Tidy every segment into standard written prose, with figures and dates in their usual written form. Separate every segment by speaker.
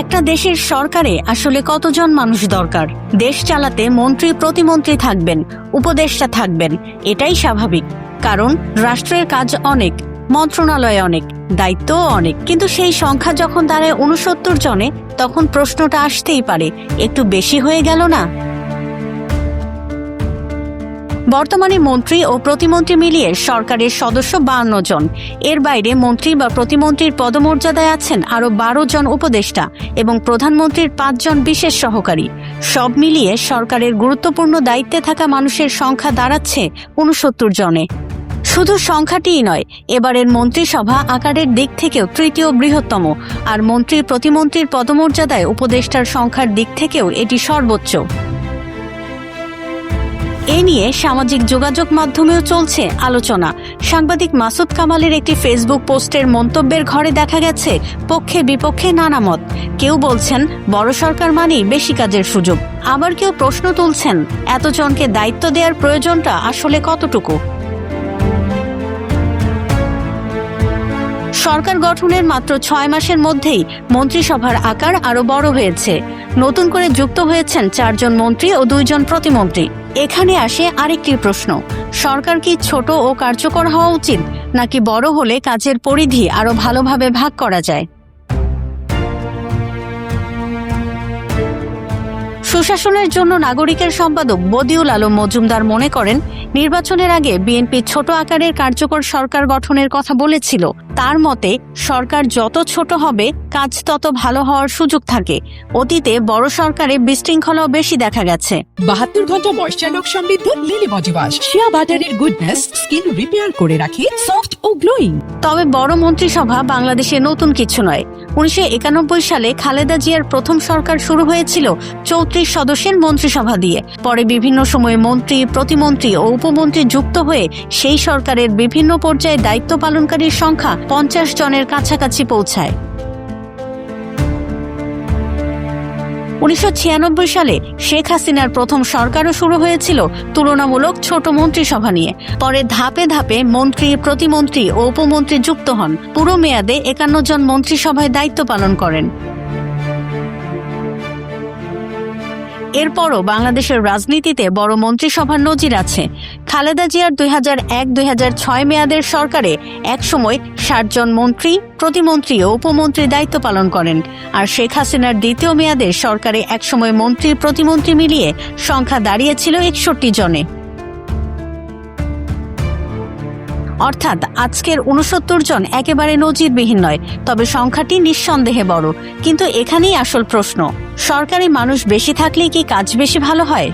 Speaker 1: একটা দেশের সরকারে আসলে কতজন মানুষ দরকার? দেশ চালাতে মন্ত্রী প্রতিমন্ত্রী থাকবেন, উপদেষ্টা থাকবেন, এটাই স্বাভাবিক। কারণ রাষ্ট্রের কাজ অনেক, মন্ত্রণালয় অনেক, দায়িত্বও অনেক। কিন্তু সেই সংখ্যা যখন দাঁড়ায় ৬৯ জনে, তখন প্রশ্নটা আসতেই পারে, একটু বেশি হয়ে গেল না? বর্তমানে মন্ত্রী ও প্রতিমন্ত্রী মিলিয়ে সরকারের সদস্য ৫২ জন। এর বাইরে মন্ত্রী বা প্রতিমন্ত্রীর পদমর্যাদায় আছেন আরও ১২ জন উপদেষ্টা এবং প্রধানমন্ত্রীর ৫ জন বিশেষ সহকারী। সব মিলিয়ে সরকারের গুরুত্বপূর্ণ দায়িত্বে থাকা মানুষের সংখ্যা দাঁড়াচ্ছে ৬৯ জনে। শুধু সংখ্যাটিই নয়, এবারের মন্ত্রিসভা আকারের দিক থেকেও তৃতীয় বৃহত্তম, আর মন্ত্রী প্রতিমন্ত্রীর পদমর্যাদায় উপদেষ্টার সংখ্যার দিক থেকেও এটি সর্বোচ্চ। এ নিয়ে সামাজিক যোগাযোগ মাধ্যমেও চলছে আলোচনা। সাংবাদিক মাসুদ কামালের একটি ফেসবুক পোস্টের মন্তব্যের ঘরে দেখা গেছে পক্ষে বিপক্ষে নানা মত। কেউ বলছেন বড় সরকার মানেই বেশি কাজের সুযোগ, আবার কেউ প্রশ্ন তুলছেন এতজনকে দায়িত্ব দেওয়ার প্রয়োজনটা আসলে কতটুকু। সরকার গঠনের মাত্র ৬ মাসের মধ্যেই মন্ত্রিসভার আকার আরও বড় হয়েছে। নতুন করে যুক্ত হয়েছেন ৪ জন মন্ত্রী ও ২ জন প্রতিমন্ত্রী। এখানে আসে আরেকটি প্রশ্ন, সরকার কি ছোট ও কার্যকর হওয়া উচিত, নাকি বড় হলে কাজের পরিধি আরও ভালোভাবে ভাগ করা যায়? সুশাসনের জন্য নাগরিকের সম্পাদক বদিউল আলম মজুমদার মনে করেন, নির্বাচনের আগে বিএনপি ছোট আকারের কার্যকর সরকার গঠনের কথা বলেছিল। তার মতে সরকার যত ছোট হবে কাজ তত ভালো হওয়ার সুযোগ থাকে। অতীতে বড় সরকারে বিশৃঙ্খলাও বেশি দেখা গেছে।
Speaker 2: ৭২ ঘন্টা ময়েশ্চার লক সমৃদ্ধ লিলি বডি ওয়াশ, শিয়া বাটারের গুডনেস স্কিন রিপেয়ার করে রাখে সফট ও গ্লোয়িং।
Speaker 1: তবে বড় মন্ত্রিসভা বাংলাদেশে নতুন কিছু নয়। ১৯৯১ সালে খালেদা জিয়ার প্রথম সরকার শুরু হয়েছিল ৩৪ সদস্যের মন্ত্রিসভা দিয়ে। পরে বিভিন্ন সময়ে মন্ত্রী, প্রতিমন্ত্রী ও উপমন্ত্রী যুক্ত হয়ে সেই সরকারের বিভিন্ন পর্যায়ে দায়িত্ব পালনকারীর সংখ্যা ৫০ জনের কাছাকাছি পৌঁছায়। ১৯৯৬ সালে শেখ হাসিনার প্রথম সরকারও শুরু হয়েছিল তুলনামূলক ছোট মন্ত্রিসভা নিয়ে। পরে ধাপে ধাপে মন্ত্রী, প্রতিমন্ত্রী ও উপমন্ত্রী যুক্ত হন। পুরো মেয়াদে ৫১ জন মন্ত্রিসভায় দায়িত্ব পালন করেন। এরপরও বাংলাদেশের রাজনীতিতে বড় মন্ত্রিসভার নজির আছে। খালেদা জিয়ার ২০০১-২০০৬ মেয়াদের সরকারে একসময় ৬০ জন মন্ত্রী, প্রতিমন্ত্রী ও উপমন্ত্রী দায়িত্ব পালন করেন। আর শেখ হাসিনার দ্বিতীয় মেয়াদে সরকারে একসময় মন্ত্রী, প্রতিমন্ত্রী মিলিয়ে সংখ্যা দাঁড়িয়েছিল ৬১ জনে। অর্থাৎ আজকের ৬৯ জন একেবারে নজিরবিহীন নয়, তবে সংখ্যাটি নিঃসন্দেহে বড়। কিন্তু এখানেই আসল প্রশ্ন, সরকারি মানুষ বেশি থাকলেই কি কাজ বেশি ভালো হয়?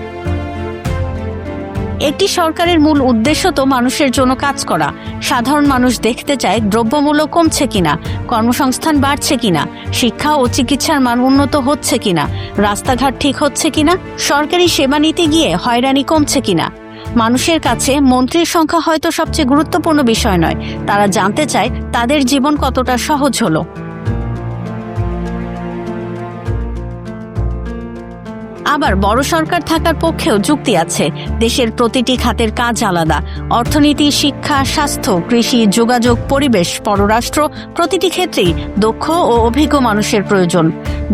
Speaker 1: একটি সরকারের মূল উদ্দেশ্য তো মানুষের জন্য কাজ করা। সাধারণ মানুষ দেখতে চায় দ্রব্যমূল্য কমছে কিনা, কর্মসংস্থান বাড়ছে কিনা, শিক্ষা ও চিকিৎসার মান উন্নত হচ্ছে কিনা, রাস্তাঘাট ঠিক হচ্ছে কিনা, সরকারি সেবা নিতে গিয়ে হয়রানি কমছে কিনা। মানুষের কাছে মন্ত্রীর সংখ্যা হয়তো সবচেয়ে গুরুত্বপূর্ণ বিষয় নয়, তারা জানতে চায় তাদের জীবন কতটা সহজ হলো। আবার বড় সরকার থাকার পক্ষেও যুক্তি আছে। দেশের প্রতিটি খাতের কাজ আলাদা। অর্থনীতি, শিক্ষা, স্বাস্থ্য, কৃষি, যোগাযোগ, পরিবেশ, পররাষ্ট্র, প্রতিটি ক্ষেত্রেই দক্ষ ও অভিজ্ঞ মানুষের প্রয়োজন।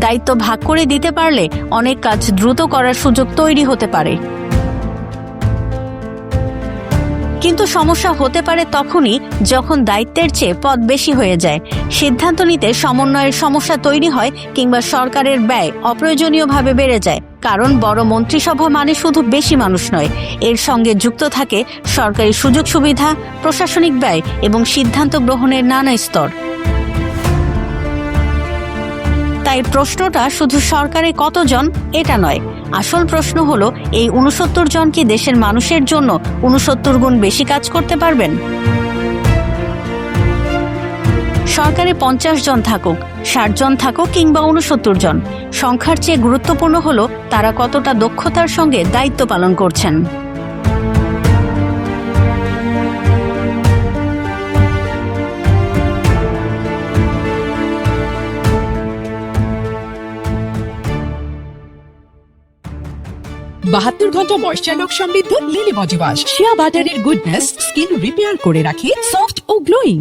Speaker 1: দায়িত্ব ভাগ করে দিতে পারলে অনেক কাজ দ্রুত করার সুযোগ তৈরি হতে পারে। কিন্তু সমস্যা হতে পারে তখনই যখন দায়িত্বের চেয়ে পদ বেশি হয়ে যায়। সিদ্ধান্ত নিতে সমন্বয়ের সমস্যা তৈরি হয় কিংবা সরকারের ব্যয় অপ্রয়োজনীয়ভাবে বেড়ে যায়। কারণ বড় মন্ত্রিসভা মানে শুধু বেশি মানুষ নয়, এর সঙ্গে যুক্ত থাকে সরকারি সুযোগ সুবিধা, প্রশাসনিক ব্যয় এবং সিদ্ধান্ত গ্রহণের নানা স্তর। তাই প্রশ্নটা শুধু সরকারে কতজন এটা নয়, আসল প্রশ্ন হলো এই ৬৯ জন কি দেশের মানুষের জন্য ৬৯ গুণ বেশি কাজ করতে পারবেন? সরকারে ৫০ জন থাকুক, ৬০ জন থাকুক কিংবা ৬৯ জন, সংখ্যার চেয়ে গুরুত্বপূর্ণ হলো তারা কতটা দক্ষতার সঙ্গে দায়িত্ব পালন করছেন।
Speaker 2: ’৭২ ঘন্টা ময়েশ্চার লক সমৃদ্ধ লিলি বডি ওয়াশ, শিয়া বাটারের গুডনেস স্কিন রিপেয়ার করে রাখে সফট ও গ্লোয়িং।